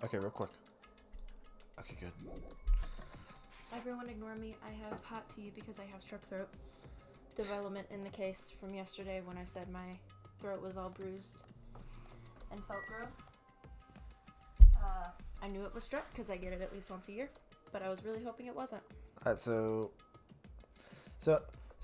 Okay, real quick. Okay, good. Everyone ignore me. I have hot tea because I have strep throat. Development in the case from yesterday when I said my throat was all bruised and felt gross. I knew it was strep because I get it at least once a year, but I was really hoping it wasn't. Alright, so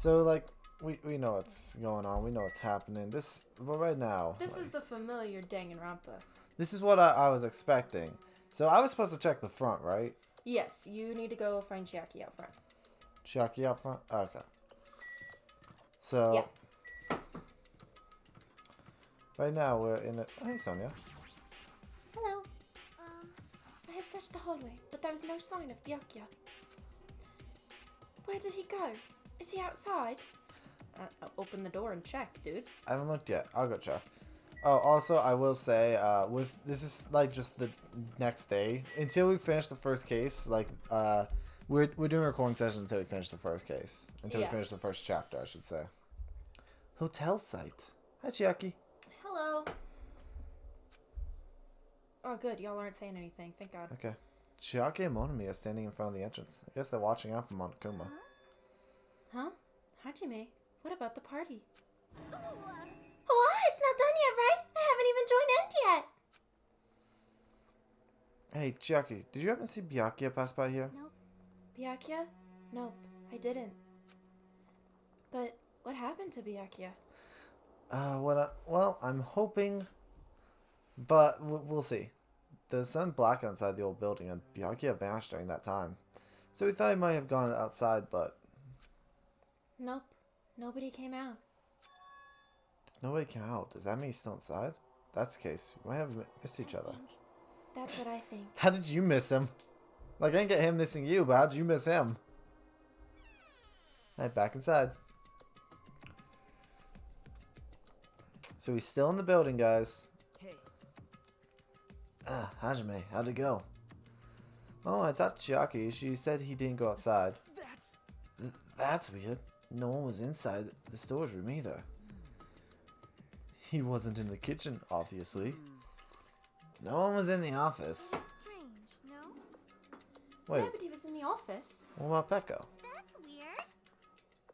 like we know what's going on. We know what's happening. But right now. This is the familiar Danganronpa. This is what I was expecting. So I was supposed to check the front, right? Yes, you need to go find Chiaki out front. Chiaki out front? Okay. So. Yeah. Right now we're in a. Hey, Sonia. Hello. I have searched the hallway, but there is no sign of Byakuya. Where did he go? Is he outside? I'll open the door and check, dude. I haven't looked yet. I'll go check. Oh, also, I will say, this is like just the next day until we finish the first case. Like, we're doing a recording session until we finish the first case, until we finish the first chapter, I should say. Hotel site. Hi, Chiaki. Hello. Oh, good. Y'all aren't saying anything. Thank God. Okay. Chiaki and Monami are standing in front of the entrance. I guess they're watching out for Monokuma. Huh? Hajime, what about the party? What? It's not done yet, right? I haven't even joined in yet. Hey, Chiaki, did you happen to see Byakuya pass by here? Nope. Byakuya? Nope, I didn't. But what happened to Byakuya? Well, I'm hoping, but we'll see. There's some black outside the old building, and Byakuya vanished during that time. So we thought he might have gone outside, but... Nope, nobody came out. Nobody came out. Does that mean he's still inside? If that's the case. We might have missed each other. That's what I think. How did you miss him? Like, I didn't get him missing you, but how did you miss him? Alright, back inside. So he's still in the building, guys. Hey. Hajime, how'd it go? Oh, I talked to Chiaki. She said he didn't go outside. That's weird. No one was inside the storage room either. He wasn't in the kitchen, obviously. No one was in the office. Strange, no? Wait, Nobody was in the office. what about Pekko? That's weird.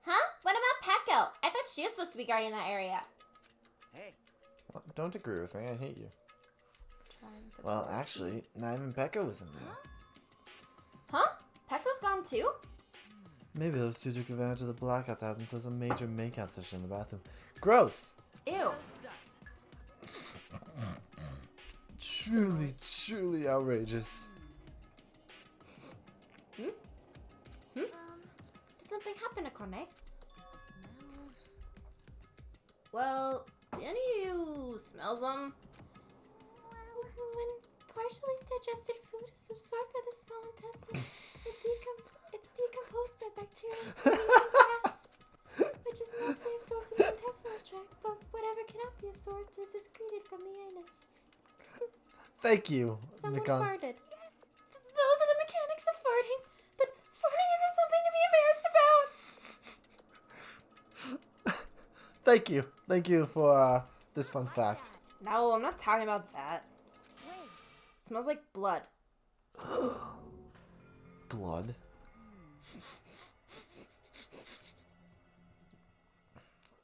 Huh? What about Pekko? I thought she was supposed to be guarding that area. Hey. Well, don't agree with me, I hate you. Trying to Well, pull- actually, not even Pekko was in there. Huh? Pekko's gone too? Maybe those two took advantage of the blackout to have themselves a major makeout session in the bathroom. Gross! Ew. Truly outrageous. Did something happen to Kone? Well, any of you smell some? When partially digested food is absorbed by the small intestine, it's decomposed by bacteria producing gas, which is mostly absorbed in the intestinal tract, but whatever cannot be absorbed is excreted from the anus. Thank you, Someone Mikon. farted. Yes, those are the mechanics of farting, but farting isn't something to be embarrassed about. Thank you. Thank you for this fun fact. No, I'm not talking about that. Wait. It smells like blood. Blood.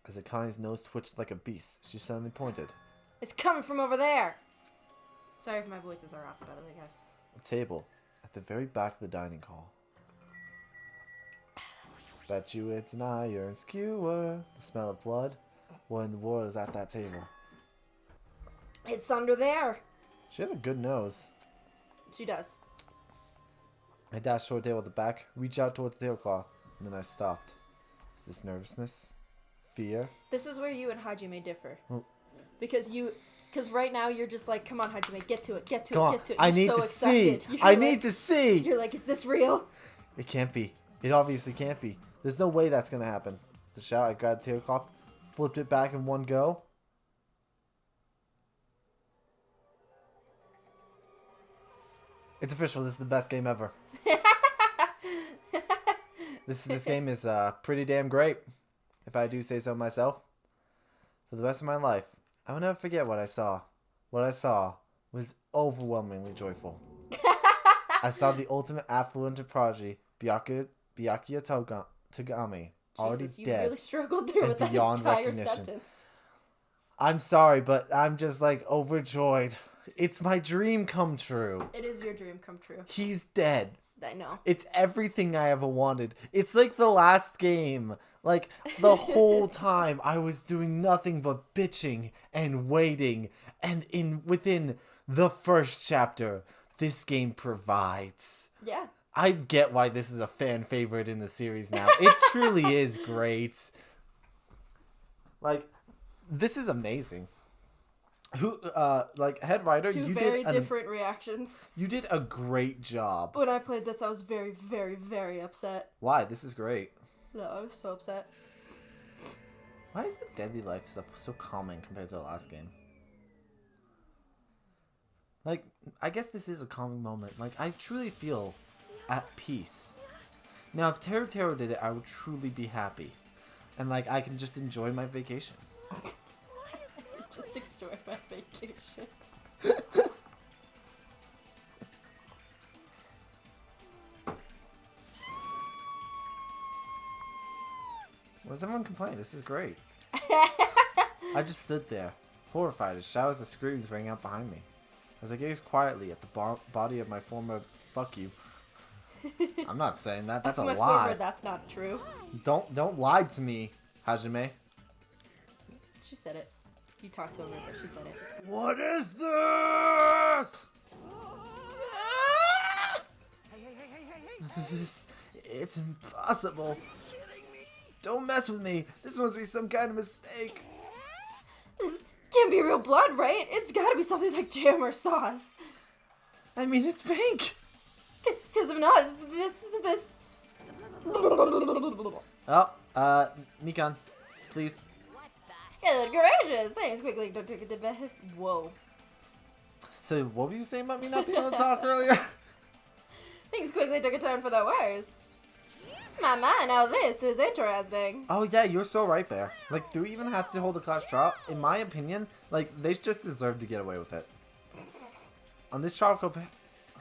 As Akani's nose twitched like a beast, she suddenly pointed. It's coming from over there. Sorry if my voices are off, by the way, guys. A table at the very back of the dining hall. Bet you it's an iron skewer. The smell of blood. What in the world is at that table? It's under there. She has a good nose. She does. I dashed toward the table at the back, reached out toward the tablecloth, and then I stopped. Is this nervousness? Fear? This is where you and Hajime differ. Oh. Because right now you're just like, come on, Hajime, get to it, get to Come it, on, get to it. I You're need so to excited. see! I need to see! You're like, is this real? It can't be. It obviously can't be. There's no way that's gonna happen. The shout, I grabbed the tablecloth, flipped it back in one go. It's official. This is the best game ever. This game is pretty damn great, if I do say so myself. For the rest of my life, I will never forget what I saw. What I saw was overwhelmingly joyful. I saw the ultimate affluent prodigy, Byakuya Tagami, already Jesus, you dead. really struggled there and with that beyond entire recognition. sentence. I'm sorry, but I'm just like overjoyed. It's my dream come true. It is your dream come true. He's dead. I know. It's everything I ever wanted. It's like the last game. Like, the whole time I was doing nothing but bitching and waiting. And within the first chapter, this game provides. Yeah. I get why this is a fan favorite in the series now. It truly is great. Like, this is amazing. Head writer, Two you very did different reactions. You did a great job. When I played this, I was very, very, very upset. Why? This is great. No, I was so upset. Why is the Deadly Life stuff so calming compared to the last game? Like, I guess this is a calming moment. Like, I truly feel at peace. Now, if Tero did it, I would truly be happy. And, like, I can just enjoy my vacation. Just enjoy my vacation. Why does everyone complain? This is great. I just stood there, horrified as showers of screams rang out behind me. As I gazed quietly at the body of my former fuck you. I'm not saying that. That's a my lie. former, that's not true. Don't lie to me, Hajime. She said it. You talked to her, but she said it. What is this? This, it's impossible. Don't mess with me. This must be some kind of mistake. This can't be real blood, right? It's gotta be something like jam or sauce. I mean, it's pink. Because if not, this... Oh, Mikan, please. Good gracious! Things quickly took it to bed. Whoa. So, what were you saying about me not being able to talk earlier? Things quickly took a turn for the worse. My, now this is interesting. Oh, yeah, you're so right there. Like, do we even have to hold a class trial? In my opinion, like, they just deserve to get away with it. On this trial,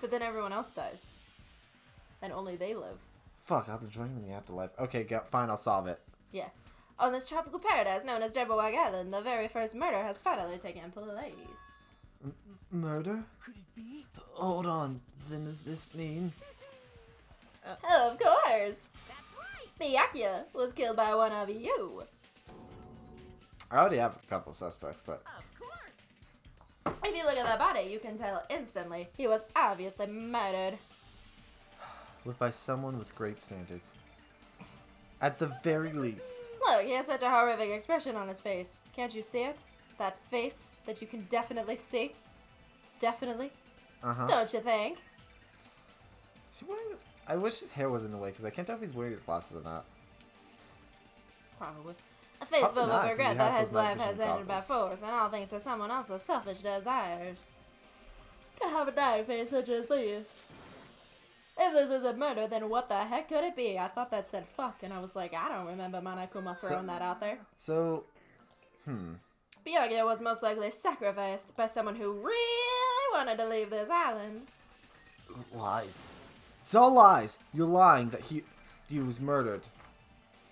But then everyone else dies. And only they live. fuck, I have to join him in the afterlife. Okay, fine, I'll solve it. Yeah. On this tropical paradise known as Jabberwock Island, the very first murder has finally taken place. Murder? Could it be? Hold on, then does this mean... Of course! That's right! Byakuya was killed by one of you. I already have a couple suspects, but... Of course! If you look at the body, you can tell instantly he was obviously murdered. by someone with great standards. At the very least. Look, he has such a horrific expression on his face. Can't you see it? That face that you can definitely see? Definitely? Uh-huh. Don't you think? Is he wearing... I wish his hair was in the way, because I can't tell if he's wearing his glasses or not. Probably. A face Probably full not, of 'cause regret he that has his those night life has vision ended by goggles. force, and all thanks to someone else's selfish desires. To have a dying face such as this. If this isn't murder, then what the heck could it be? I thought that said fuck, and I was like, I don't remember Monokuma throwing that out there. So, Byakuya was most likely sacrificed by someone who really wanted to leave this island. lies. It's all lies. You're lying that he was murdered.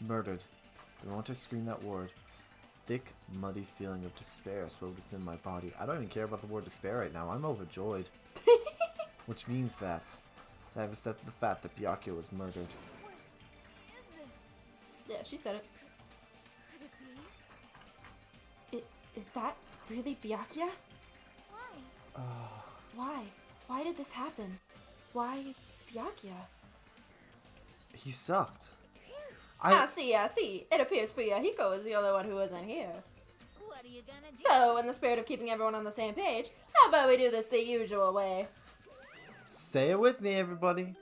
Murdered. The moment I screamed that word, thick, muddy feeling of despair swelled within my body. I don't even care about the word despair right now. I'm overjoyed. Which means that I have accepted the fact that Byakuya was murdered. Yeah, she said it. Is that really Byakuya? Why? Why? Why did this happen? Why Byakuya? He sucked. I see. It appears Fuyahiko is the only one who isn't here. What are you gonna do? So, in the spirit of keeping everyone on the same page, how about we do this the usual way? Say it with me, everybody.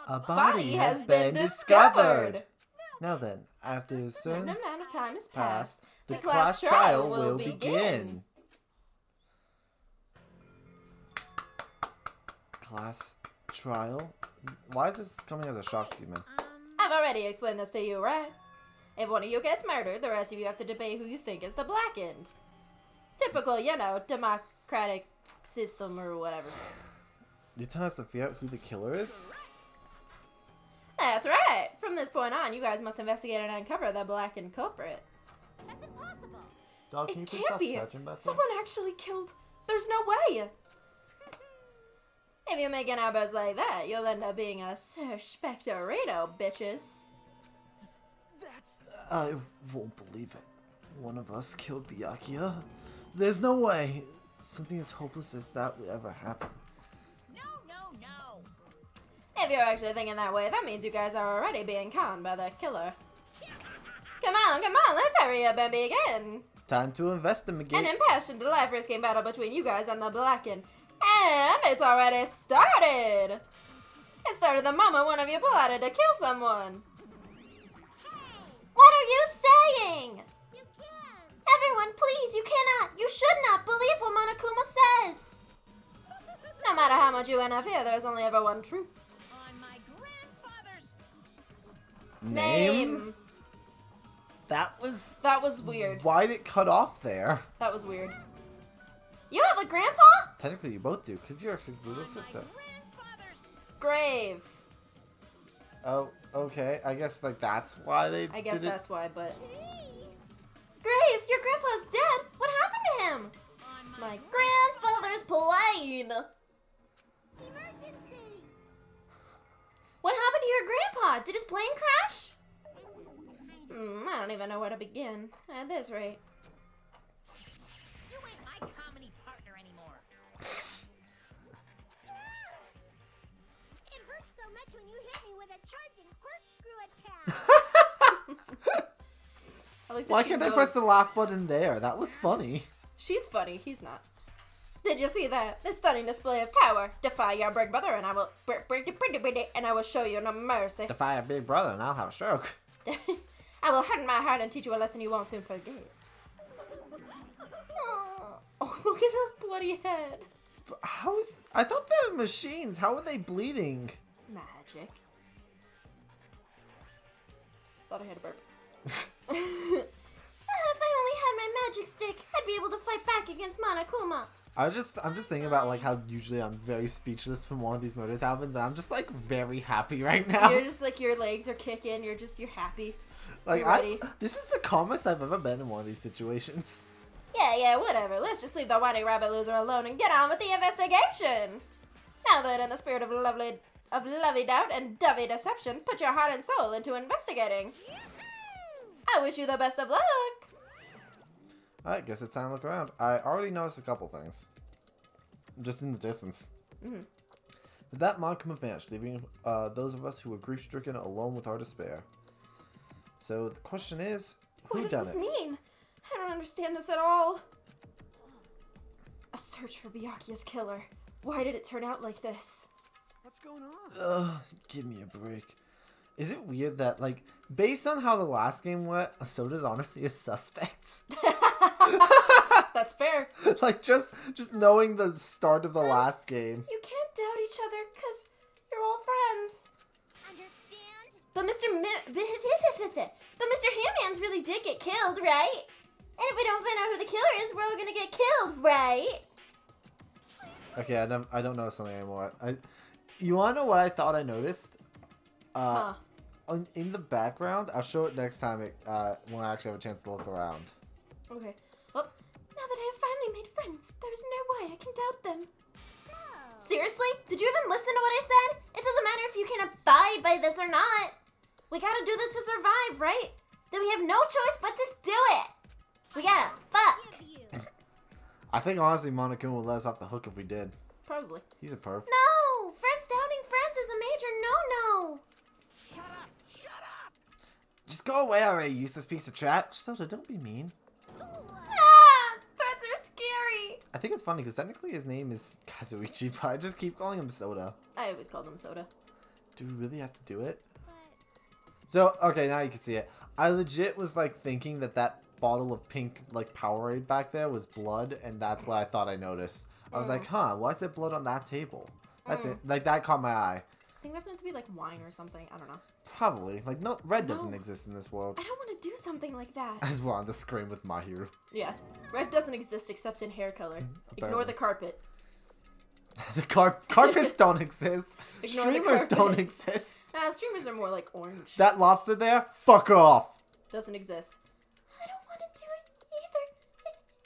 A body has been discovered. Now then, after a Certain certain amount of time has passed, passed. the class trial will begin. Class trial? Why is this coming as a shock to you, man? I've already explained this to you, right? If one of you gets murdered, the rest of you have to debate who you think is the blackened. Typical, democratic system or whatever. You tell us to figure out who the killer is? That's right. From this point on, you guys must investigate and uncover the blackened culprit. That's impossible. Dog, can you It please can't stop be. scratching back there? Someone actually killed. There's no way. If you make an outburst like that, you'll end up being a Sir Spectorino, bitches. I won't believe it. One of us killed Byakuya. There's no way something as hopeless as that would ever happen. No. If you're actually thinking that way, that means you guys are already being conned by the killer. Come on, let's hurry up and begin. Time to investigate. An impassioned, life-risking battle between you guys and the blackened. And it's already started! It started the moment one of you plotted to kill someone. What are you saying? You can't. Everyone, please, you cannot. You should not believe what Monokuma says. No matter how much you interfere, there's only ever one truth. On my grandfather's Name? That was weird. Why'd it cut off there? That was weird. You have a grandpa? Technically, you both do, because you're his little sister. Grave. Oh, okay. I guess, like, that's why they I guess did that's why, but... Grave, your grandpa's dead. What happened to him? My Grandfather's plane. Emergency. What happened to your grandpa? Did his plane crash? I don't even know where to begin. At this rate. You ain't my comedy partner anymore. It hurts so much when you hit me with a charging corkscrew attack. I like that Why she can't I knows- press the laugh button there? That was funny. She's funny, he's not. Did you see that? This stunning display of power. Defy your big brother and I will and I will show you no mercy. Defy a big brother and I'll have a stroke. I will harden my heart and teach you a lesson you won't soon forget. Oh, look at her bloody head. How is... I thought they were machines. How are they bleeding? Magic. Thought I had a burp. If I only had my magic stick, I'd be able to fight back against Monokuma. I'm just thinking about like how usually I'm very speechless when one of these murders happens, and I'm just like very happy right now. You're just like, your legs are kicking, you're happy. Like ready. this is the calmest I've ever been in one of these situations. Yeah, whatever. Let's just leave the whiny rabbit loser alone and get on with the investigation. Now then, in the spirit of lovey doubt and dovey deception, put your heart and soul into investigating. I wish you the best of luck. I guess it's time to look around. I already noticed a couple things. Just in the distance. Mm-hmm. But that Monokuma vanished, leaving those of us who were grief-stricken alone with our despair. So the question is, who What done does it? this mean? I don't understand this at all. A search for Byakuya's killer. Why did it turn out like this? What's going on? Give me a break. Is it weird that, like, based on how the last game went, Asoda's honestly a suspect? That's fair. Like, just knowing the start of the last game. You can't doubt each other because you're all friends. Understand? But Mr. Hamman's really did get killed, right? And if we don't find out who the killer is, we're all gonna get killed, right? Okay, I don't know something anymore. You wanna know what I thought I noticed? In the background, I'll show it next time when I actually have a chance to look around. Okay. Well, Now that I have finally made friends, there's no way I can doubt them. seriously? Did you even listen to what I said? It doesn't matter if you can abide by this or not. We gotta do this to survive, right? Then we have no choice but to do it. We gotta fuck. I think honestly Monokuma would let us off the hook if we did. Probably. He's a perf. No! Friends doubting friends is a major no-no. Shut up! Shut up! Just go away already, useless piece of trash. Soda, don't be mean. Ah! Threats are scary. I think it's funny because technically his name is Kazuichi, but I just keep calling him Soda. I always called him Soda. Do we really have to do it? So, okay, now you can see it. I legit was like thinking that bottle of pink like Powerade back there was blood, and that's what I thought I noticed. I was like, huh, why is there blood on that table? That's it. Like, that caught my eye. I think that's meant to be like wine or something. I don't know. Probably. Like, no, red No. doesn't exist in this world. I don't want to do something like that. I just wanted to scream with my hero. Yeah. Red doesn't exist except in hair color. Ignore Apparently. the carpet. The carpets don't exist. Ignore the Streamers don't carpet. exist. Nah, streamers are more like orange. That lobster there? Fuck off. Doesn't exist. I don't want to do it either.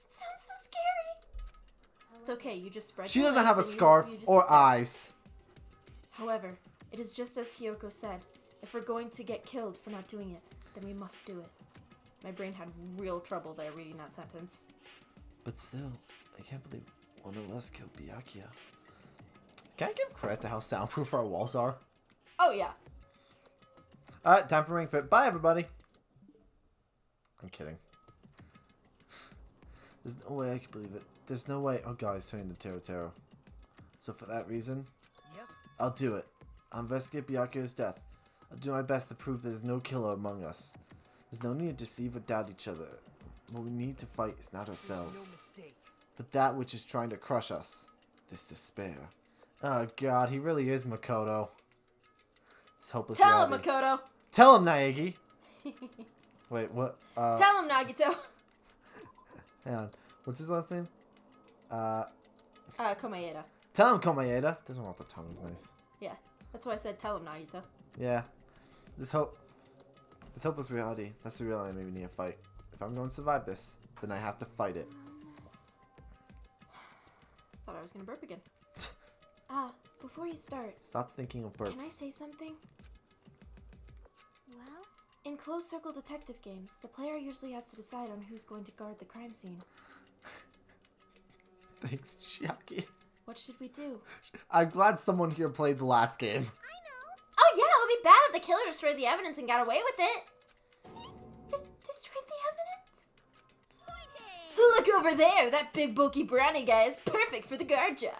It sounds so scary. It's okay, you just spread She your doesn't legs have a and scarf you just or sit there. eyes. However, it is just as Hiyoko said. If we're going to get killed for not doing it, then we must do it. My brain had real trouble there reading that sentence. But still, I can't believe one of us killed Byakuya. Can I give credit to how soundproof our walls are? Oh yeah. Alright, time for Ring Fit. Bye, everybody. I'm kidding. There's no way I can believe it. There's no way. Oh, God, he's turning to Taro Taro. So for that reason, Yep. I'll do it. I'll investigate Byakuya's death. I'll do my best to prove there's no killer among us. There's no need to deceive or doubt each other. What we need to fight is not There's no ourselves, mistake. but that which is trying to crush us. This despair. Oh, God, he really is Makoto. It's hopeless Tell him, reality. Makoto. Tell him, Naegi. Wait, what? Tell him, Nagito. Hang on. What's his last name? Komaeda. Tell him, Komaeda. Doesn't want the tongue is nice. Yeah, that's why I said tell him, Nagito. Yeah. This hopeless reality. That's the reality I maybe need to fight. If I'm going to survive this, then I have to fight it. Thought I was gonna burp again. Before you start, Stop thinking of can I burps. say something? Well, in closed circle detective games, the player usually has to decide on who's going to guard the crime scene. Thanks, Chiaki. What should we do? I'm glad someone here played the last game. Oh yeah, it would be bad if the killer destroyed the evidence and got away with it. Destroyed the evidence? Look over there! That big bulky brownie guy is perfect for the guard job.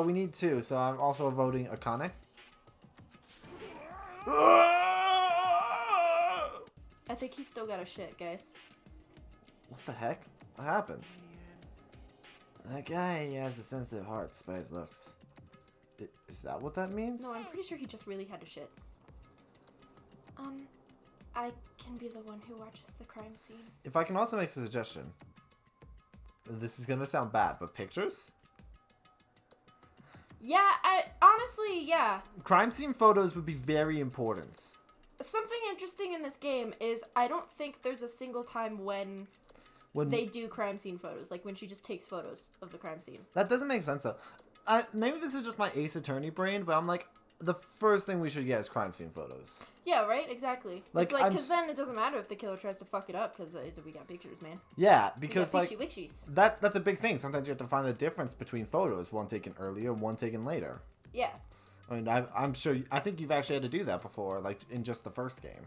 We need two, so I'm also voting Akane. I think he's still got a shit, guys. What the heck? What happened? That guy, he has a sensitive heart despite his looks. Is that what that means? No, I'm pretty sure he just really had a shit. I can be the one who watches the crime scene. If I can also make a suggestion. This is gonna sound bad, but pictures? Yeah, honestly, yeah. Crime scene photos would be very important. Something interesting in this game is I don't think there's a single time when When they do crime scene photos, like when she just takes photos of the crime scene. That doesn't make sense though. Maybe this is just my Ace Attorney brain, but I'm like, the first thing we should get is crime scene photos. Yeah, right? Exactly. Like, It's like, I'm because then it doesn't matter if the killer tries to fuck it up, because we got pictures, man. Yeah, We because got like picture-wictures. that's a big thing. Sometimes you have to find the difference between photos, one taken earlier and one taken later. Yeah. I mean, I'm sure. I think you've actually had to do that before, like in just the first game.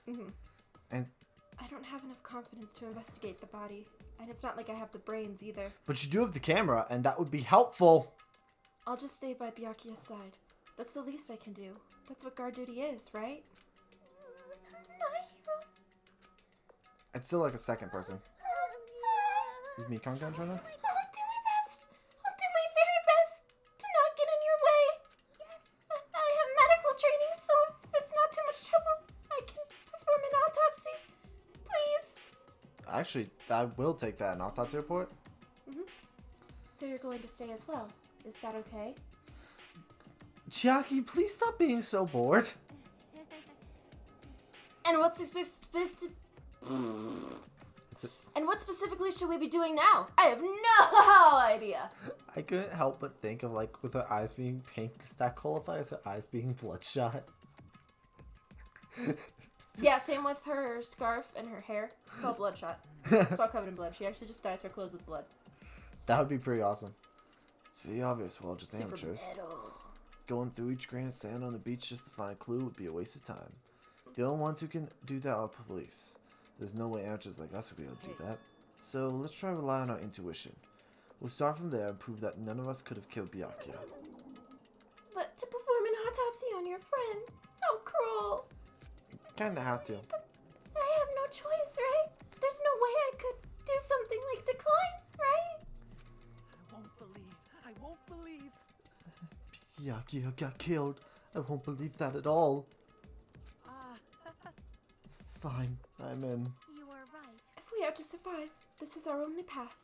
Mm-hmm. And I don't have enough confidence to investigate the body, and it's not like I have the brains either. but you do have the camera, and that would be helpful. I'll just stay by Byakuya's side. That's the least I can do. That's what guard duty is, right? My hero. I'd still like a second person. Is me Kankan trying to? I'll do my best. I'll do my very best to not get in your way. Yes. I have medical training, so if it's not too much trouble, I can perform an autopsy. Please. Actually, I will take that in autopsy report. So you're going to stay as well. Is that okay? Chiaki, please stop being so bored. And what specifically should we be doing now? I have no idea. I couldn't help but think of like with her eyes being pink, does that qualify as her eyes being bloodshot? Yeah, same with her scarf and her hair. It's all bloodshot. It's all covered in blood. She actually just dyes her clothes with blood. That would be pretty awesome. It's pretty obvious, well, just Super amateurs. metal. Going through each grain of sand on the beach just to find a clue would be a waste of time. The only ones who can do that are police. There's no way amateurs like us would be able to do that. So let's try to rely on our intuition. We'll start from there and prove that none of us could have killed Byakuya. But to perform an autopsy on your friend? How cruel. Kinda have to. I have no choice, right? There's no way I could do something like decline, right? I won't believe. I won't believe. Byakuya got killed. I won't believe that at all. Ah, Fine, I'm in. you are right. If we are to survive, this is our only path.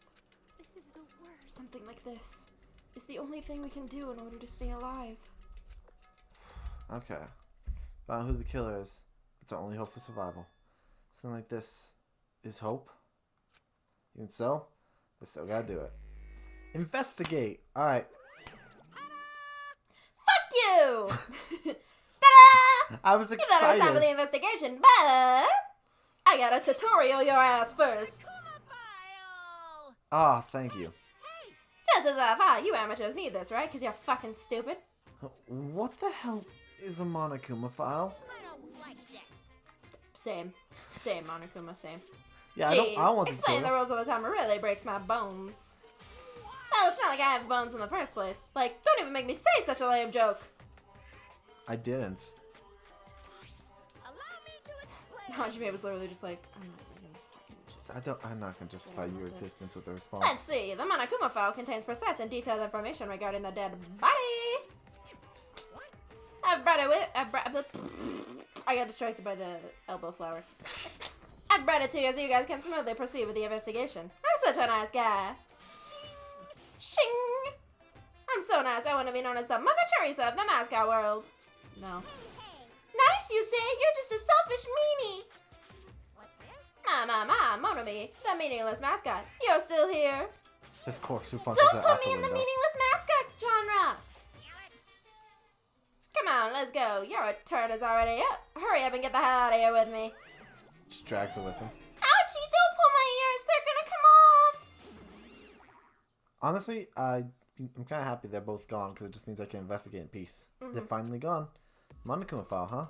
This is the worst. Something like this is the only thing we can do in order to stay alive. Okay. Found who the killer is. It's our only hope for survival. Something like this is hope. Even so, I still gotta do it. Investigate! Alright. Fuck you! Ta-da! I was You thought it was time for the excited. investigation, but I got a tutorial your ass first. Ah, thank you. Just as I thought, you amateurs need this, right? Because you're fucking stupid. What the hell is a Monokuma file? I don't like this. Same. Same, Monokuma, same. Yeah, Jeez, I want to explaining the rules all the time really breaks my bones. Well, it's not like I have bones in the first place. Like, don't even make me say such a lame joke. I didn't. Allow me to explain. Hajime was literally just like, I'm not even gonna fucking just... I'm not gonna justify your existence with a Let's response. see. The Monokuma file contains precise and detailed information regarding the dead body. I got distracted by the elbow flower. I brought it to you so you guys can smoothly proceed with the investigation. I'm such a nice guy. Shing! I'm so nice, I want to be known as the Mother Teresa of the mascot world. No. Nice, you say? You're just a selfish meanie. What's this? Ma, Monomi, the meaningless mascot. You're still here. Just corkscrew punches Don't her put out the me in the window. meaningless mascot genre. Come on, let's go. Your turn is already up. Hurry up and get the hell out of here with me. Just drags her with him. Ouchie, don't pull my ears. They're gonna come off. Honestly, I'm kind of happy they're both gone because it just means I can investigate in peace. They're finally gone. Monokuma file, huh?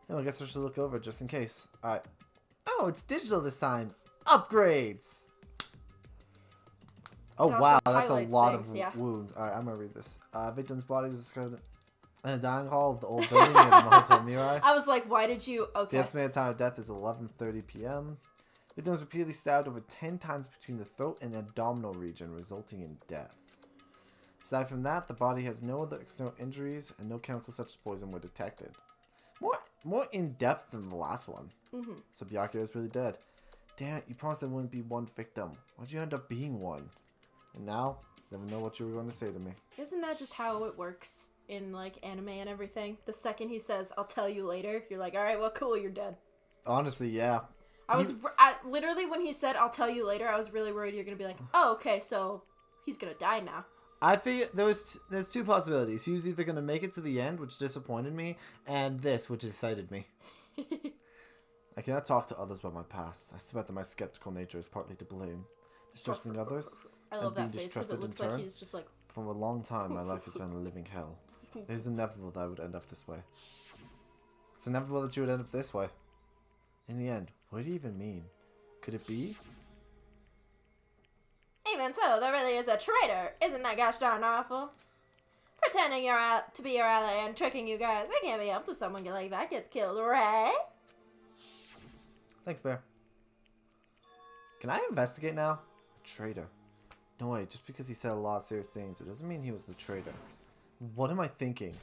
Oh, I guess I should look over it just in case. Alright. Oh, it's digital this time. Upgrades! Oh, It also wow. That's a highlights lot things, of yeah. wounds. Alright, I'm gonna read this. Victim's body was discovered in the dining hall of the old building in the Hotel Mirai. I was like, why did you... The Okay. estimated time of death is 11:30 p.m. Victim was repeatedly stabbed over 10 times between the throat and abdominal region, resulting in death. Aside from that, the body has no other external injuries, and no chemicals such as poison were detected. More in-depth than the last one. So Byakuya is really dead. Damn it, you promised there wouldn't be one victim. Why'd you end up being one? And now, never know what you were going to say to me. Isn't that just how it works in, like, anime and everything? The second he says, I'll tell you later, you're like, alright, well, cool, you're dead. Honestly, yeah. Literally, when he said, I'll tell you later, I was really worried you're gonna be like, oh, okay, so he's gonna die now. I figured there's two possibilities. He was either going to make it to the end, which disappointed me, and this, which excited me. I cannot talk to others about my past. I suspect that my skeptical nature is partly to blame. Distrusting others, I love and that being face because distrusted it looks in like turn. he's just like, For a long time, my life has been a living hell. It is inevitable that I would end up this way. It's inevitable that you would end up this way. In the end, what did he even mean? Could it be? even so, there really is a traitor. Isn't that gosh darn awful? Pretending to be your ally and tricking you guys. It can't be helped if someone like that gets killed, right? Thanks, Bear. Can I investigate now? A traitor. No way, just because he said a lot of serious things, it doesn't mean he was the traitor. What am I thinking?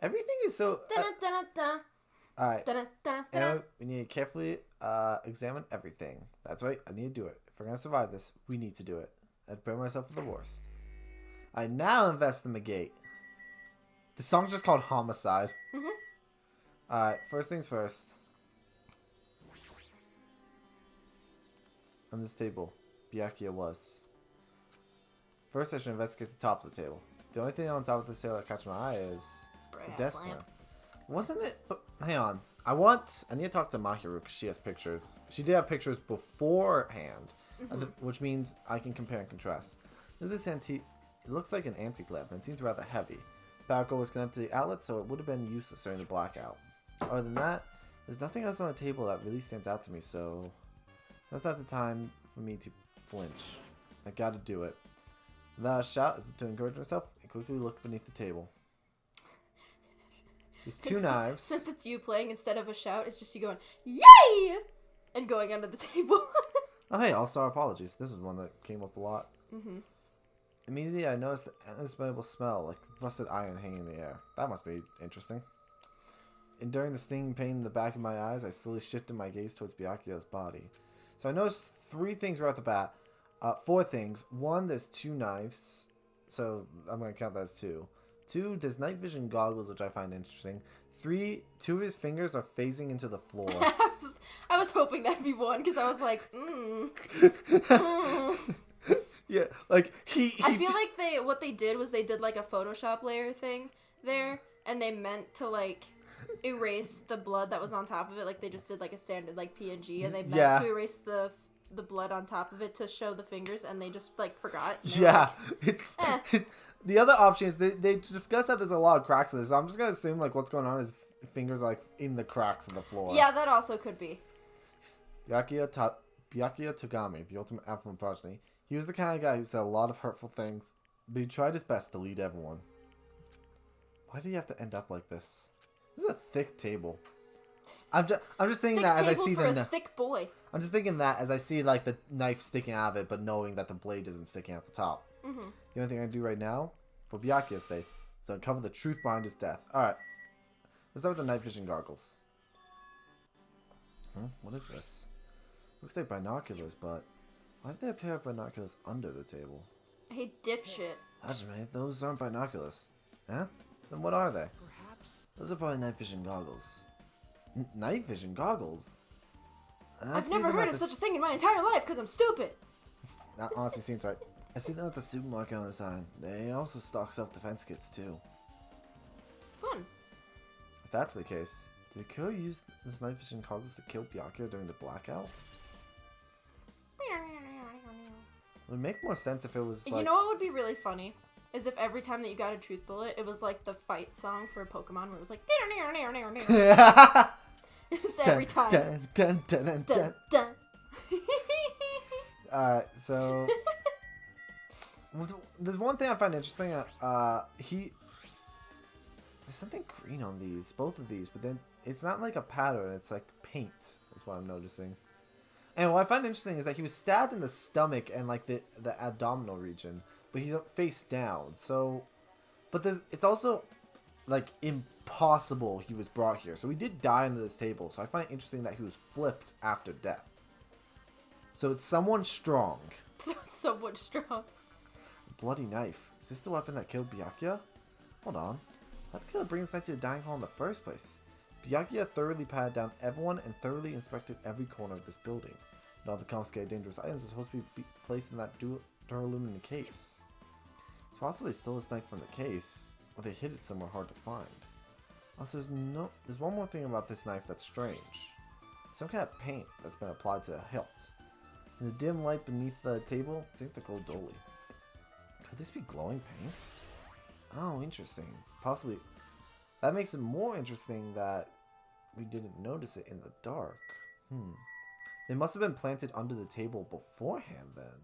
Everything is so... Alright. Anyway, we need to carefully examine everything. That's right, I need to do it. If we're going to survive this, we need to do it. I'd prepare myself for the worst. I now investigate. The song's just called Homicide. Alright, first things first. On this table, Byakuya was. First, I should investigate the top of the table. The only thing on top of this table that catches my eye is the desk lamp. Wasn't it? But hang on. I need to talk to Mahiru because she has pictures. She did have pictures beforehand, which means I can compare and contrast. This antique. It looks like an antique lamp and it seems rather heavy. Power cord was connected to the outlet, so it would have been useless during the blackout. Other than that, there's nothing else on the table that really stands out to me, so that's not the time for me to flinch. I gotta do it. Without a shout, as if to encourage myself, I quickly looked beneath the table. These two knives. Since it's you playing instead of a shout, it's just you going, yay! And going under the table. Oh hey, all-star apologies. This was one that came up a lot. Immediately, I noticed an unexplainable smell, like rusted iron hanging in the air. That must be interesting. Enduring the stinging pain in the back of my eyes, I slowly shifted my gaze towards Byakuya's body. So I noticed 3 things right off the bat. 4 things. 1, there's 2 knives. So I'm going to count that as 2. 2, there's night vision goggles, which I find interesting. 3, 2 of his fingers are phasing into the floor. I was hoping that'd be 1, because I was like, Yeah, like I feel like what they did was they did like a Photoshop layer thing there, and they meant to like erase the blood that was on top of it. Like they just did like a standard like PNG, and they meant to erase the blood on top of it to show the fingers, and they just like forgot. Yeah, like, it's the other option is they discuss that there's a lot of cracks in this. So I'm just gonna assume like what's going on is fingers are, like in the cracks of the floor. Yeah, that also could be. Byakuya Togami, the ultimate alpha progeny. He was the kind of guy who said a lot of hurtful things, but he tried his best to lead everyone. Why do you have to end up like this? This is a thick table. I'm just thinking Thick that as I table see for the a thick boy. I'm just thinking that as I see like the knife sticking out of it, but knowing that the blade isn't sticking out the top. Mm-hmm. The only thing I can do right now, for Byakuya's sake, is uncover the truth behind his death. All right, let's start with the night vision goggles. What is this? Looks like binoculars, but why did they have a pair of binoculars under the table? Hey, dipshit. Hajime, those aren't binoculars. Huh? Then what are they? Perhaps. Those are probably night vision goggles. Night vision goggles? I've never heard of such a thing in my entire life because I'm stupid. That honestly seems right. I see them at the supermarket on the side. They also stock self-defense kits too. Fun. If that's the case, did Kyo use this night vision goggles to kill Byakuya during the blackout? It would make more sense if it was like... You know what would be really funny? Is if every time that you got a truth bullet, it was like the fight song for Pokemon where it was like... It was every time. Dun, dun, dun, dun, dun. Dun, dun. So... There's one thing I find interesting. There's something green on these, both of these, but then it's not like a pattern, it's like paint, is what I'm noticing. And what I find interesting is that he was stabbed in the stomach and like the abdominal region, but he's face down. So, but it's also like impossible he was brought here. So he did die under this table. So I find it interesting that he was flipped after death. So it's someone strong. Someone strong. Bloody knife. Is this the weapon that killed Byakuya? Hold on. How'd the killer bring this knife to the dining hall in the first place? Byakuya thoroughly patted down everyone and thoroughly inspected every corner of this building. And all the confiscated dangerous items were supposed to be placed in that duralumin case. It's possible they stole this knife from the case, or they hid it somewhere hard to find. Also, there's one more thing about this knife that's strange. Some kind of paint that's been applied to the hilt. In the dim light beneath the table, it seems to glow dully. Could this be glowing paint? Oh, interesting. Possibly. That makes it more interesting that we didn't notice it in the dark. They must have been planted under the table beforehand then.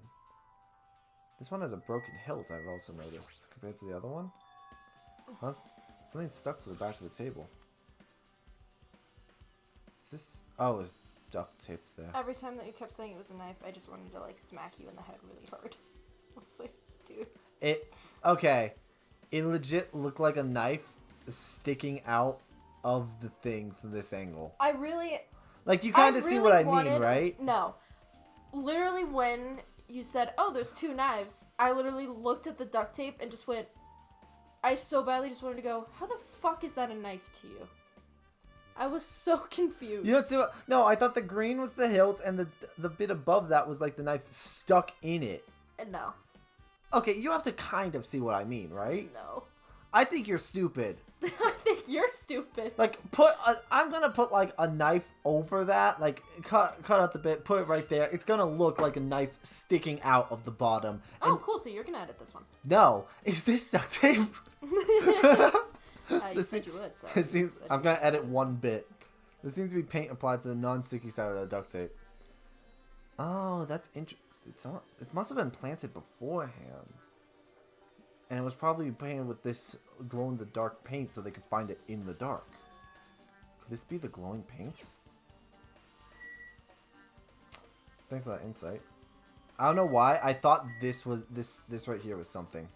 This one has a broken hilt, I've also noticed, compared to the other one. Something stuck to the back of the table. Is this... Oh, it's duct taped there. Every time that you kept saying it was a knife, I just wanted to like smack you in the head really hard. I was like, dude. Okay. It legit looked like a knife sticking out of the thing from this angle. I really... Like, you kind of see what I mean, right? No. Literally, when you said, oh, there's 2 knives, I literally looked at the duct tape and just went... I so badly just wanted to go, how the fuck is that a knife to you? I was so confused. You don't see what... No, I thought the green was the hilt and the bit above that was like the knife stuck in it. No. Okay, you have to kind of see what I mean, right? No. I think you're stupid. I think you're stupid. Like, I'm gonna put, like, a knife over that. Like, cut out the bit, put it right there. It's gonna look like a knife sticking out of the bottom. And oh, cool. So you're gonna edit this one. no. Is this duct tape? You said you would, so... It seems, I'm gonna edit one bit. There seems to be paint applied to the non-sticky side of the duct tape. Oh, that's interesting. It must have been planted beforehand. And it was probably painted with this glow-in-the-dark paint so they could find it in the dark. Could this be the glowing paint? Thanks for that insight. I don't know why. I thought this was this right here was something.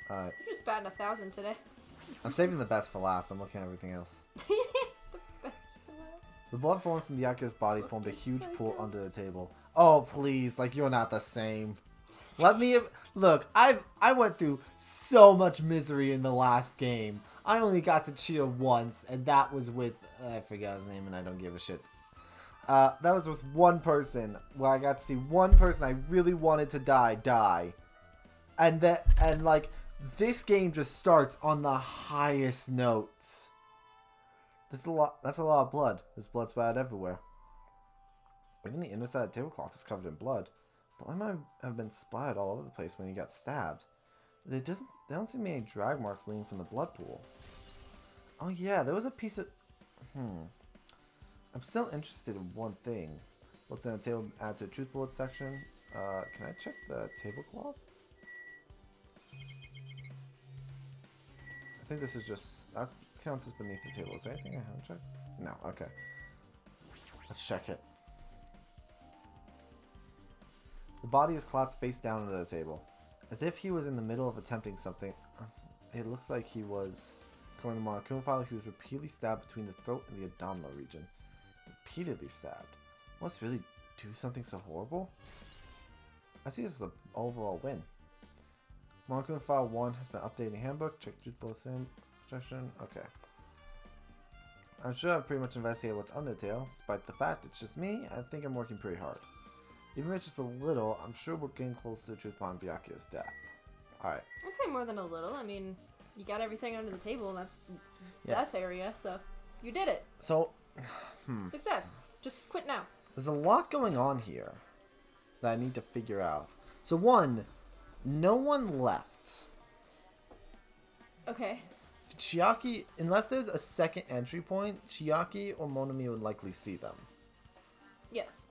You're just batting 1,000 today. I'm saving the best for last. I'm looking at everything else. The best for last. The blood formed from Byakuya's body formed a huge Psycho. pool under the table. Oh please, like you're not the same. Let me look. I went through so much misery in the last game. I only got to cheer once, and that was with I forgot his name, and I don't give a shit. That was with one person where I got to see one person I really wanted to die, and like this game just starts on the highest notes. That's a lot of blood. There's blood splattered everywhere. Even the inner side of the tablecloth is covered in blood. Blood might have been splattered all over the place when he got stabbed. There don't seem to be any drag marks leading from the blood pool. Oh yeah, there was a piece of... I'm still interested in one thing. What's on the table? Add to the truth bullet section. Can I check the tablecloth? I think this is just... That counts as beneath the table. Is there anything I haven't checked? No, okay. Let's check it. The body is collapsed face down under the table. As if he was in the middle of attempting something. It looks like he was... According to Monokuma file, he was repeatedly stabbed between the throat and the abdominal region. Repeatedly stabbed. Must really do something so horrible? I see this as an overall win. Monokuma file 1 has been updated in handbook. Check truth bulletin. Suggestion. Okay. I'm sure I've pretty much investigated what's under the tail. Despite the fact it's just me, I think I'm working pretty hard. Even if it's just a little, I'm sure we're getting close to the truth behind Byakuya's death. Alright. I'd say more than a little. I mean, you got everything under the table, and that's Yeah. death area, so you did it. So, Success. Just quit now. there's a lot going on here that I need to figure out. So one, no one left. Okay. Chiaki, unless there's a second entry point, Chiaki or Monami would likely see them. Yes.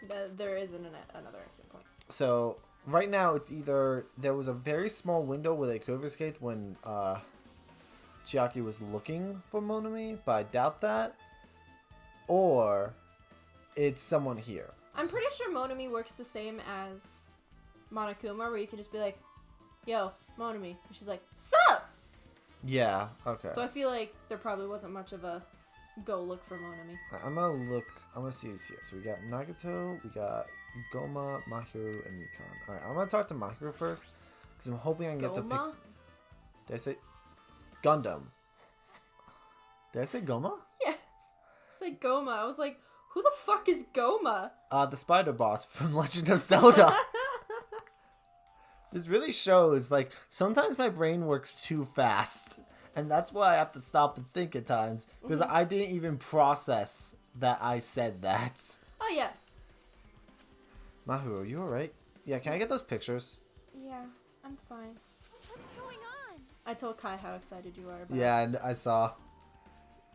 There is another exit point. So right now it's either there was a very small window where they could have escaped when Chiaki was looking for Monami, but I doubt that. Or it's someone here. I'm pretty sure Monami works the same as Monokuma, where you can just be like, yo, Monami. And she's like, sup? Yeah, okay. So I feel like there probably wasn't much of a go look for Monami. I'm gonna see who's here. So we got Nagato, we got Goma, Mahiru, and Mikan. Alright, I'm gonna talk to Mahiru first, because I'm hoping I can get the pic. Goma? Did I say Gundam? Did I say Goma? Yes. It's like Goma. I was like, who the fuck is Goma? The spider boss from Legend of Zelda. This really shows, like, sometimes my brain works too fast. And that's why I have to stop and think at times. Because I didn't even process that I said that. Oh, yeah. Mahiru, are you alright? Yeah, can I get those pictures? Yeah, I'm fine. What's going on? I told Kai how excited you are about Yeah, and I saw.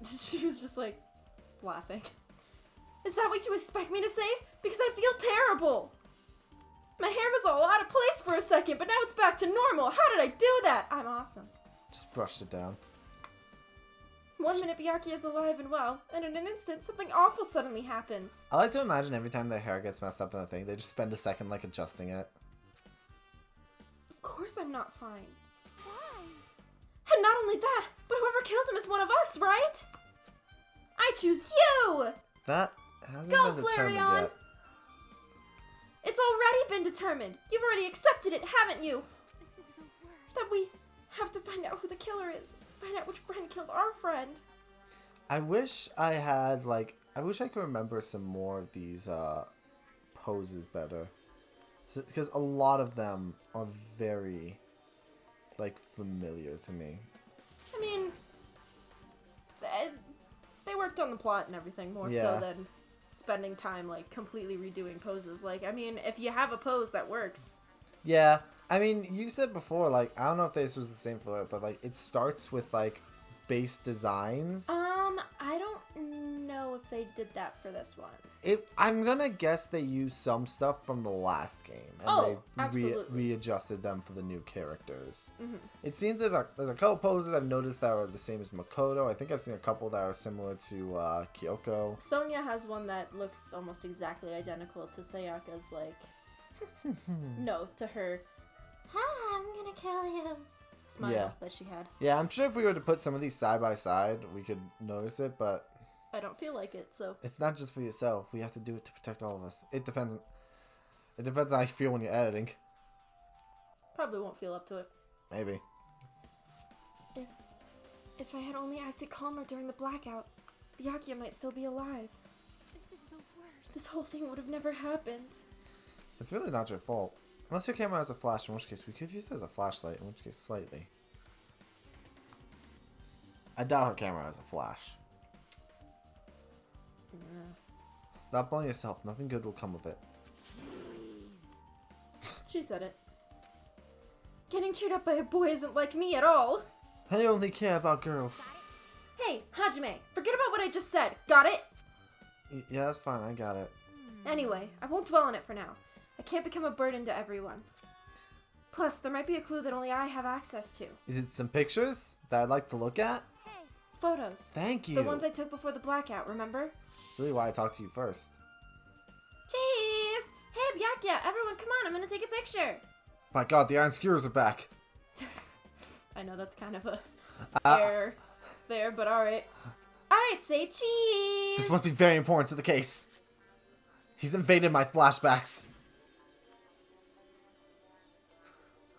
She was just like, laughing. Is that what you expect me to say? Because I feel terrible. My hair was all out of place for a second, but now it's back to normal. How did I do that? I'm awesome. Just brushed it down. 1 minute Byakuya is alive and well, and in an instant, something awful suddenly happens. I like to imagine every time their hair gets messed up in the thing, they just spend a second, like, adjusting it. Of course I'm not fine. Why? And not only that, but whoever killed him is one of us, right? I choose you! That hasn't Go, been determined Flareon! yet. It's already been determined. You've already accepted it, haven't you? This is the worst. That we have to find out who the killer is. Find out which friend killed our friend. I wish I had, like, I wish I could remember some more of these poses better. Because a lot of them are very, like, familiar to me. I mean, they worked on the plot and everything more Yeah. so than spending time, like, completely redoing poses. Like, I mean, if you have a pose that works. Yeah, I mean, you said before, like, I don't know if this was the same for it, but, like, it starts with, like, base designs. I don't know if they they did that for this one. I'm gonna guess they used some stuff from the last game, and Oh, they absolutely. readjusted them for the new characters. Mm-hmm. It seems there's a couple poses I've noticed that are the same as Makoto. I think I've seen a couple that are similar to Kyoko. Sonia has one that looks almost exactly identical to Sayaka's, like, no, to her Ah, I'm gonna kill you. smile Yeah. that she had. Yeah, I'm sure if we were to put some of these side by side, we could notice it, but I don't feel like it, so. it's not just for yourself. We have to do it to protect all of us. It depends. It depends on how you feel when you're editing. Probably won't feel up to it. Maybe. If I had only acted calmer during the blackout, Byakuya might still be alive. This is the worst. This whole thing would have never happened. It's really not your fault. Unless your camera has a flash, in which case we could have used it as a flashlight, in which case slightly. I doubt her camera has a flash. Stop blowing yourself. Nothing good will come of it. She said it. Getting cheered up by a boy isn't like me at all. I only care about girls. Hey, Hajime, forget about what I just said. Got it? Yeah, that's fine. I got it. Anyway, I won't dwell on it for now. I can't become a burden to everyone. Plus, there might be a clue that only I have access to. Is it some pictures that I'd like to look at? Photos. Thank you. The ones I took before the blackout, remember? That's really why I talked to you first. Cheese! Hey, Byakuya, everyone come on, I'm gonna take a picture. My god, the iron skewers are back. I know that's kind of a error there, but alright. Alright, say cheese! This must be very important to the case. He's invaded my flashbacks.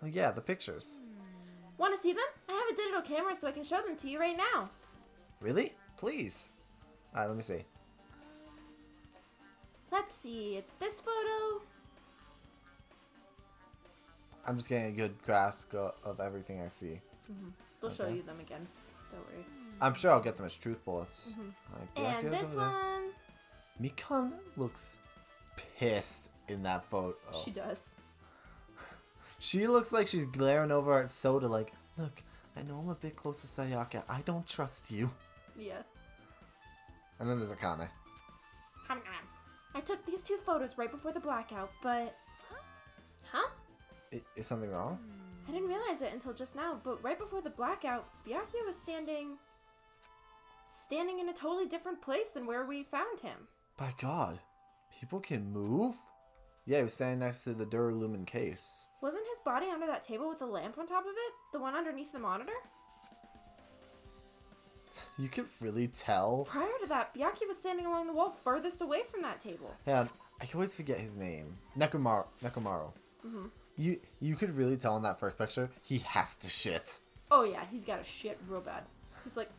Oh yeah, the pictures. Want to see them? I have a digital camera so I can show them to you right now. Really? Please. Alright, let me see. Let's see, it's this photo. I'm just getting a good grasp of everything I see. They'll show Okay. you them again. Don't worry. I'm sure I'll get them as truth bullets. Alright, And Byakuya's this over there. one. Mikan looks pissed in that photo. She does. She looks like she's glaring over at Soda like, look, I know I'm a bit close to Sayaka. I don't trust you. Yeah. And then there's Akane. I took these two photos right before the blackout, but... Huh? Is something wrong? I didn't realize it until just now, but right before the blackout, Byakuya was standing in a totally different place than where we found him. By God, people can move? Yeah, he was standing next to the Duralumin case. Wasn't his body under that table with the lamp on top of it? The one underneath the monitor? You can really tell. Prior to that, Byakuya was standing along the wall furthest away from that table. Yeah, I always forget his name. Nekomaru. You could really tell in that first picture, he has to shit. Oh yeah, he's got a shit real bad. He's like,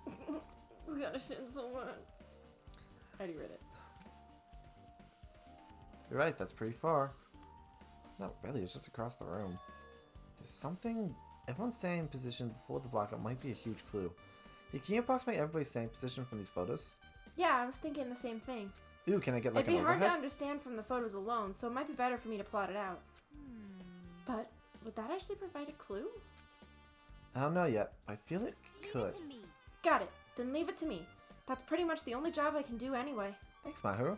he's got a shit so much. I already read it. You're right, that's pretty far. No, really, it's just across the room. There's something... Everyone's standing in position before the blackout might be a huge clue. Hey, can you approximate everybody's standing position from these photos? Yeah, I was thinking the same thing. Ooh, can I get like It'd be an hard to overhead? understand from the photos alone, so it might be better for me to plot it out. But would that actually provide a clue? I don't know yet. I feel it could. Got it. Then leave it to me. That's pretty much the only job I can do anyway. Thanks, Mahiru.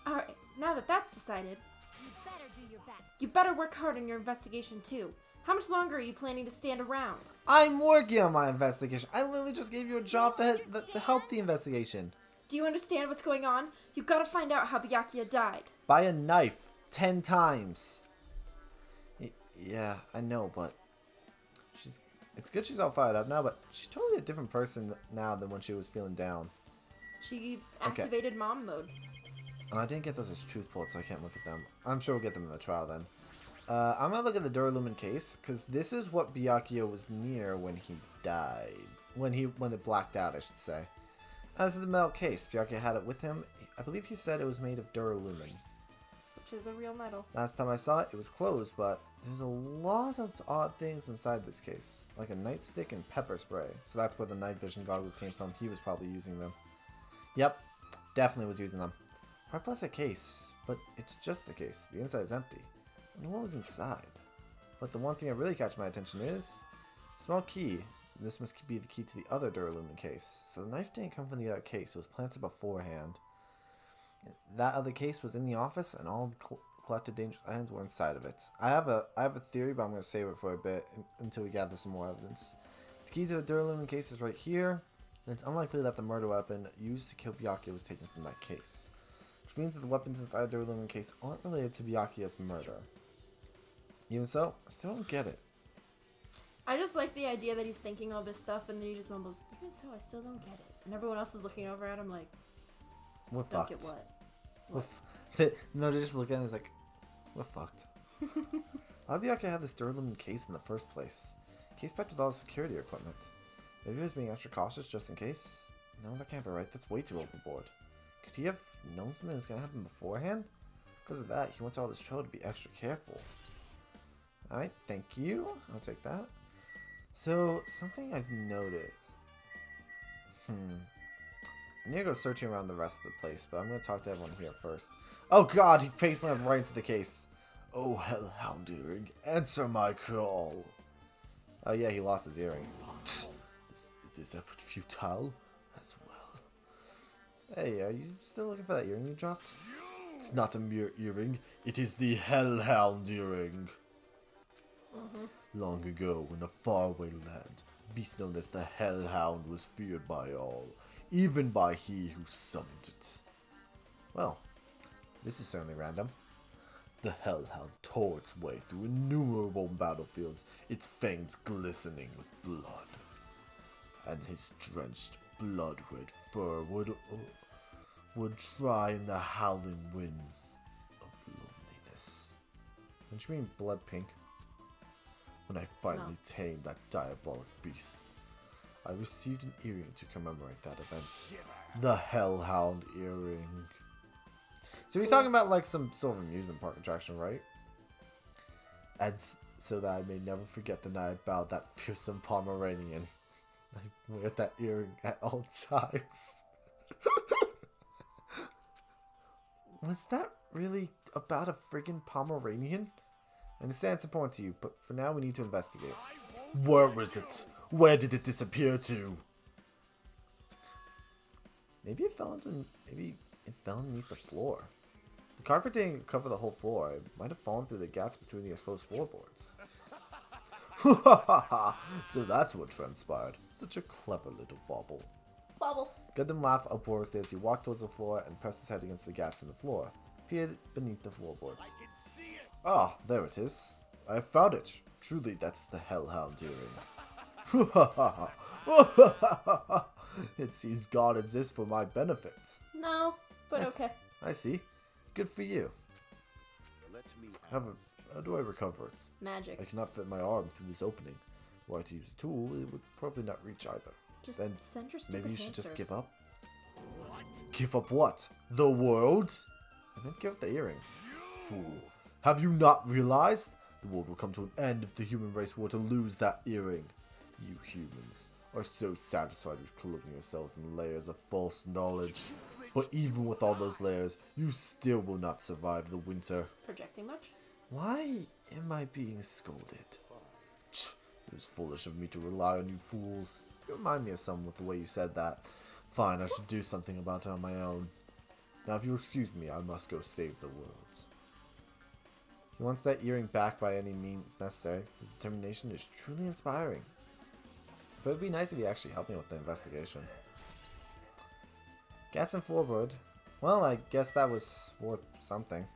Alright, now that that's decided, You better do your best. you better work hard on your investigation too. How much longer are you planning to stand around? I'm working on my investigation. I literally just gave you a job to help the investigation. Do you understand what's going on? You gotta find out how Byakuya died. By a knife. 10 times. Yeah, I know, but... It's good she's all fired up now, but she's totally a different person now than when she was feeling down. She activated mom mode. And I didn't get those as truth bullets, so I can't look at them. I'm sure we'll get them in the trial then. I'm gonna look at the Duralumin case, because this is what Byakuya was near when he died. When it blacked out, I should say. This is the metal case. Byakuya had it with him. I believe he said it was made of Duralumin. Which is a real metal. Last time I saw it, it was closed, but there's a lot of odd things inside this case. Like a nightstick and pepper spray. So that's where the night vision goggles came from. He was probably using them. Yep, definitely was using them. Hard plastic case, but it's just the case. The inside is empty. I wonder what was inside. But the one thing that really catch my attention is small key. this must be the key to the other Duralumin case. So the knife didn't come from the other case, it was planted beforehand. That other case was in the office, and all the collected dangerous items were inside of it. I have a theory, but I'm going to save it for a bit until we gather some more evidence. The key to the Duralumin case is right here, and it's unlikely that the murder weapon used to kill Byakuya was taken from that case. Which means that the weapons inside the Duralumin case aren't related to Byakuya's murder. Even so, I still don't get it. I just like the idea that he's thinking all this stuff and then he just mumbles, even so, I still don't get it. And everyone else is looking over at him like, We're don't fucked. get what? No, they just look at him and like, we're fucked. Why did Byakuya have this Duralumin case in the first place? Case packed with all the security equipment. Maybe he was being extra cautious just in case? No, that can't be right. That's way too overboard. Could he have known something was going to happen beforehand? Because of that, he went to all this trouble to be extra careful. Alright, thank you. I'll take that. So, something I've noticed. I need to go searching around the rest of the place, but I'm going to talk to everyone here first. Oh god, he pasted me right into the case. Oh, Hellhound Earring, answer my call. Oh yeah, he lost his earring. Is this effort futile as well? Hey, are you still looking for that earring you dropped? It's not a mere earring, it is the Hellhound Earring. Long ago, in a faraway land, a beast known as the Hellhound was feared by all, even by he who summoned it. Well, this is certainly random. The Hellhound tore its way through innumerable battlefields, its fangs glistening with blood. And his drenched, blood-red fur would dry in the howling winds of loneliness. Don't you mean blood pink? When I finally tamed that diabolic beast, I received an earring to commemorate that event. The Hellhound Earring. So he's talking about like some sort of amusement park attraction, right? And so that I may never forget the night I bowed that fearsome Pomeranian. I wear that earring at all times. Was that really about a friggin' Pomeranian? I understand it's important to you, but for now we need to investigate. Where is it? Where did it disappear to? Maybe it fell underneath the floor. The carpet didn't cover the whole floor. It might have fallen through the gaps between the exposed floorboards. So that's what transpired. Such a clever little bauble. Bobble. Gundam laughed uproariously as he walked towards the floor and pressed his head against the gaps in the floor. Peered beneath the floorboards. Ah, there it is. I found it. Truly, that's the Hellhound Earring. It seems God exists for my benefit. No, but okay. I see. Good for you. However, how do I recover it? Magic. I cannot fit my arm through this opening. Were I to use a tool, it would probably not reach either. Just then send your stupid maybe you should just hamsters. give up. Give up what? The world? I meant give up the earring. Fool. Have you not realized? The world will come to an end if the human race were to lose that earring. You humans are so satisfied with cloaking yourselves in layers of false knowledge. But even with all those layers, you still will not survive the winter. Projecting much? Why am I being scolded? It was foolish of me to rely on you fools. You remind me of someone with the way you said that. Fine, I should do something about it on my own. Now if you'll excuse me, I must go save the world. He wants that earring back by any means necessary. His determination is truly inspiring. But it would be nice if he actually helped me with the investigation. Gaps and floorboard. Well, I guess that was worth something.